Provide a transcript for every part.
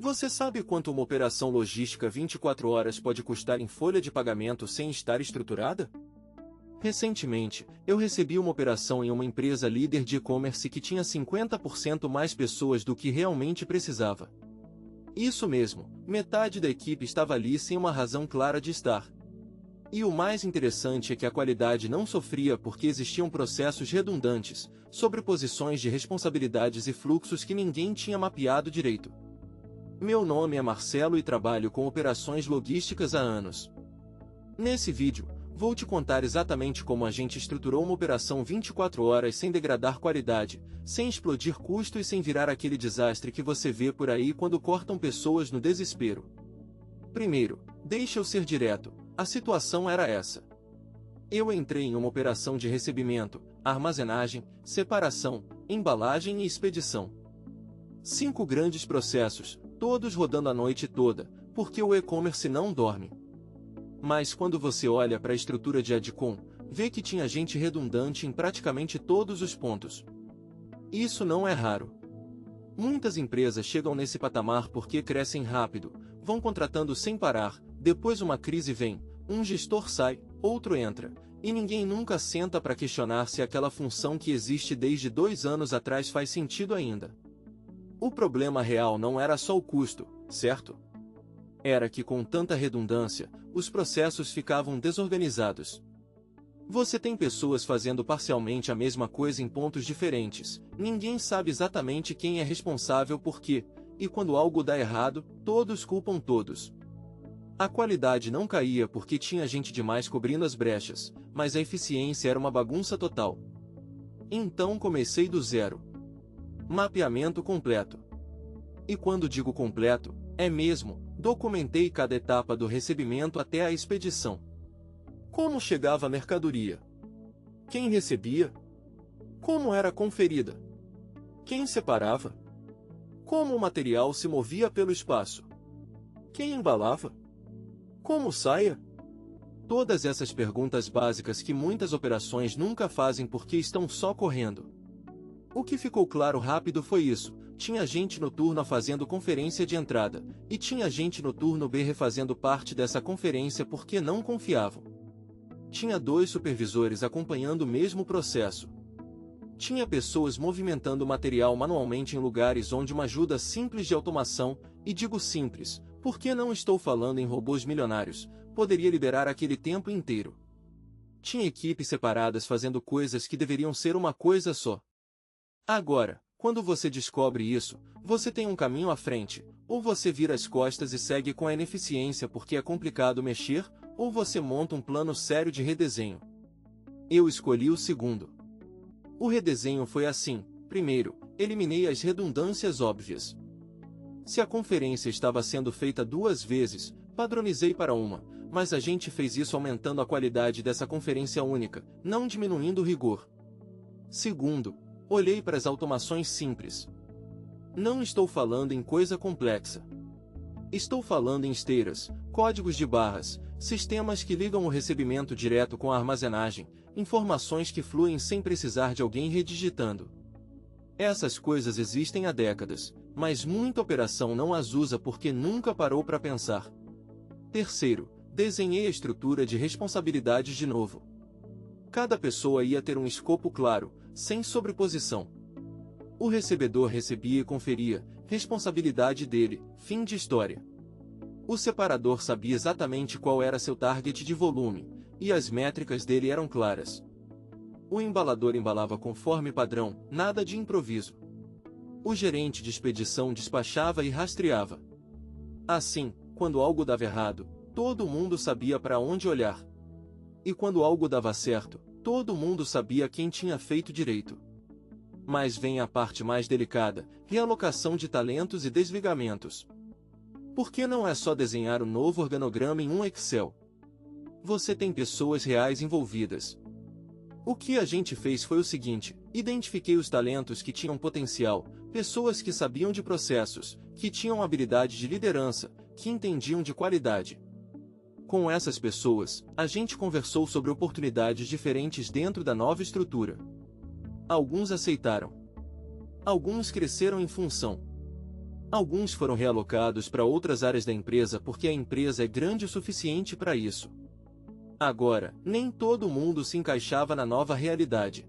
Você sabe quanto uma operação logística 24 horas pode custar em folha de pagamento sem estar estruturada? Recentemente, eu recebi uma operação em uma empresa líder de e-commerce que tinha 50% mais pessoas do que realmente precisava. Isso mesmo, metade da equipe estava ali sem uma razão clara de estar. E o mais interessante é que a qualidade não sofria porque existiam processos redundantes, sobreposições de responsabilidades e fluxos que ninguém tinha mapeado direito. Meu nome é Marcelo e trabalho com operações logísticas há anos. Nesse vídeo, vou te contar exatamente como a gente estruturou uma operação 24 horas sem degradar qualidade, sem explodir custo e sem virar aquele desastre que você vê por aí quando cortam pessoas no desespero. Primeiro, deixa eu ser direto, a situação era essa. Eu entrei em uma operação de recebimento, armazenagem, separação, embalagem e expedição. 5 grandes processos, todos rodando a noite toda, porque o e-commerce não dorme. Mas quando você olha para a estrutura de Adcom, vê que tinha gente redundante em praticamente todos os pontos. Isso não é raro. Muitas empresas chegam nesse patamar porque crescem rápido, vão contratando sem parar, depois uma crise vem, um gestor sai, outro entra, e ninguém nunca senta para questionar se aquela função que existe desde 2 anos atrás faz sentido ainda. O problema real não era só o custo, certo? Era que com tanta redundância, os processos ficavam desorganizados. Você tem pessoas fazendo parcialmente a mesma coisa em pontos diferentes, ninguém sabe exatamente quem é responsável por quê, e quando algo dá errado, todos culpam todos. A qualidade não caía porque tinha gente demais cobrindo as brechas, mas a eficiência era uma bagunça total. Então comecei do zero. Mapeamento completo. E quando digo completo, é mesmo, documentei cada etapa do recebimento até a expedição. Como chegava a mercadoria? Quem recebia? Como era conferida? Quem separava? Como o material se movia pelo espaço? Quem embalava? Como saia? Todas essas perguntas básicas que muitas operações nunca fazem porque estão só correndo. O que ficou claro rápido foi isso. Tinha gente no turno A fazendo conferência de entrada, e tinha gente no turno B refazendo parte dessa conferência porque não confiavam. Tinha 2 supervisores acompanhando o mesmo processo. Tinha pessoas movimentando material manualmente em lugares onde uma ajuda simples de automação, e digo simples, porque não estou falando em robôs milionários, poderia liberar aquele tempo inteiro. Tinha equipes separadas fazendo coisas que deveriam ser uma coisa só. Agora, quando você descobre isso, você tem um caminho à frente, ou você vira as costas e segue com a ineficiência porque é complicado mexer, ou você monta um plano sério de redesenho. Eu escolhi o segundo. O redesenho foi assim: primeiro, eliminei as redundâncias óbvias. Se a conferência estava sendo feita 2 vezes, padronizei para uma, mas a gente fez isso aumentando a qualidade dessa conferência única, não diminuindo o rigor. Segundo, olhei para as automações simples. Não estou falando em coisa complexa. Estou falando em esteiras, códigos de barras, sistemas que ligam o recebimento direto com a armazenagem, informações que fluem sem precisar de alguém redigitando. Essas coisas existem há décadas, mas muita operação não as usa porque nunca parou para pensar. Terceiro, desenhei a estrutura de responsabilidades de novo. Cada pessoa ia ter um escopo claro, sem sobreposição. O recebedor recebia e conferia, responsabilidade dele, fim de história. O separador sabia exatamente qual era seu target de volume, e as métricas dele eram claras. O embalador embalava conforme padrão, nada de improviso. O gerente de expedição despachava e rastreava. Assim, quando algo dava errado, todo mundo sabia para onde olhar. E quando algo dava certo, todo mundo sabia quem tinha feito direito. Mas vem a parte mais delicada, realocação de talentos e desligamentos. Porque não é só desenhar um novo organograma em um Excel. Você tem pessoas reais envolvidas. O que a gente fez foi o seguinte: identifiquei os talentos que tinham potencial, pessoas que sabiam de processos, que tinham habilidade de liderança, que entendiam de qualidade. Com essas pessoas, a gente conversou sobre oportunidades diferentes dentro da nova estrutura. Alguns aceitaram. Alguns cresceram em função. Alguns foram realocados para outras áreas da empresa porque a empresa é grande o suficiente para isso. Agora, nem todo mundo se encaixava na nova realidade.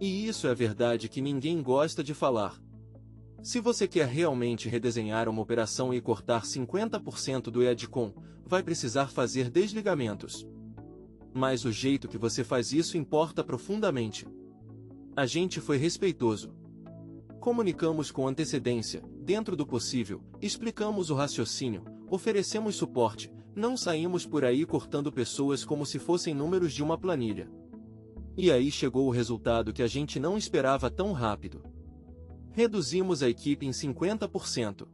E isso é a verdade que ninguém gosta de falar. Se você quer realmente redesenhar uma operação e cortar 50% do headcount, vai precisar fazer desligamentos. Mas o jeito que você faz isso importa profundamente. A gente foi respeitoso. Comunicamos com antecedência, dentro do possível, explicamos o raciocínio, oferecemos suporte, não saímos por aí cortando pessoas como se fossem números de uma planilha. E aí chegou o resultado que a gente não esperava tão rápido. Reduzimos a equipe em 50%.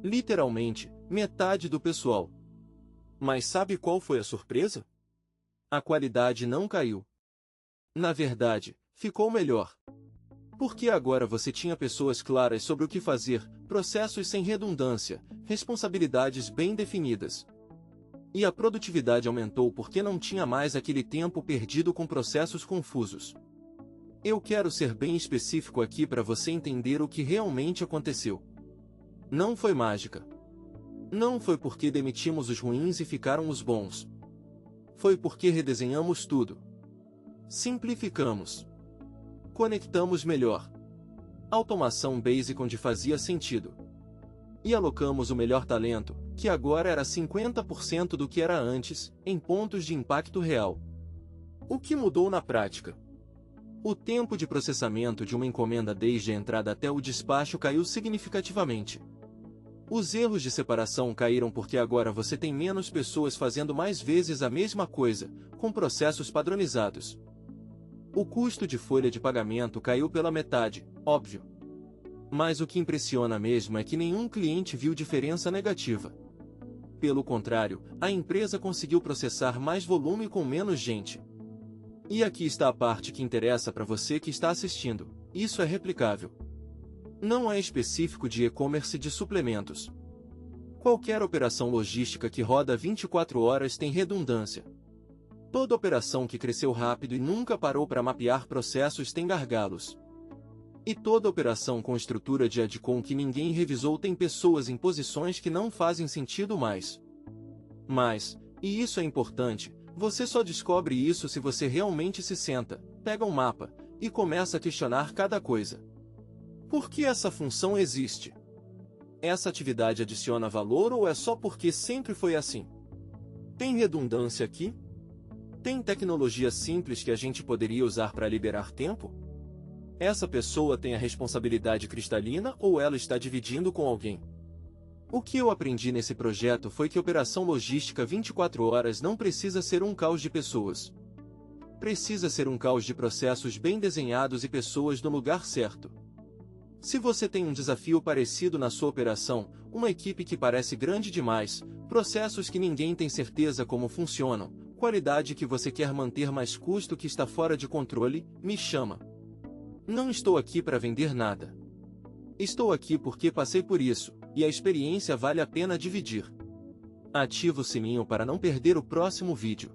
Literalmente, metade do pessoal. Mas sabe qual foi a surpresa? A qualidade não caiu. Na verdade, ficou melhor. Porque agora você tinha pessoas claras sobre o que fazer, processos sem redundância, responsabilidades bem definidas. E a produtividade aumentou porque não tinha mais aquele tempo perdido com processos confusos. Eu quero ser bem específico aqui para você entender o que realmente aconteceu. Não foi mágica. Não foi porque demitimos os ruins e ficaram os bons. Foi porque redesenhamos tudo. Simplificamos. Conectamos melhor. Automação basic onde fazia sentido. E alocamos o melhor talento, que agora era 50% do que era antes, em pontos de impacto real. O que mudou na prática? O tempo de processamento de uma encomenda desde a entrada até o despacho caiu significativamente. Os erros de separação caíram porque agora você tem menos pessoas fazendo mais vezes a mesma coisa, com processos padronizados. O custo de folha de pagamento caiu pela metade, óbvio. Mas o que impressiona mesmo é que nenhum cliente viu diferença negativa. Pelo contrário, a empresa conseguiu processar mais volume com menos gente. E aqui está a parte que interessa para você que está assistindo: isso é replicável. Não é específico de e-commerce de suplementos. Qualquer operação logística que roda 24 horas tem redundância. Toda operação que cresceu rápido e nunca parou para mapear processos tem gargalos. E toda operação com estrutura de headcount que ninguém revisou tem pessoas em posições que não fazem sentido mais. Mas, e isso é importante, você só descobre isso se você realmente se senta, pega um mapa, e começa a questionar cada coisa. Por que essa função existe? Essa atividade adiciona valor ou é só porque sempre foi assim? Tem redundância aqui? Tem tecnologia simples que a gente poderia usar para liberar tempo? Essa pessoa tem a responsabilidade cristalina ou ela está dividindo com alguém? O que eu aprendi nesse projeto foi que operação logística 24 horas não precisa ser um caos de pessoas. Precisa ser um caos de processos bem desenhados e pessoas no lugar certo. Se você tem um desafio parecido na sua operação, uma equipe que parece grande demais, processos que ninguém tem certeza como funcionam, qualidade que você quer manter mais custo que está fora de controle, me chama. Não estou aqui para vender nada. Estou aqui porque passei por isso, e a experiência vale a pena dividir. Ativa o sininho para não perder o próximo vídeo.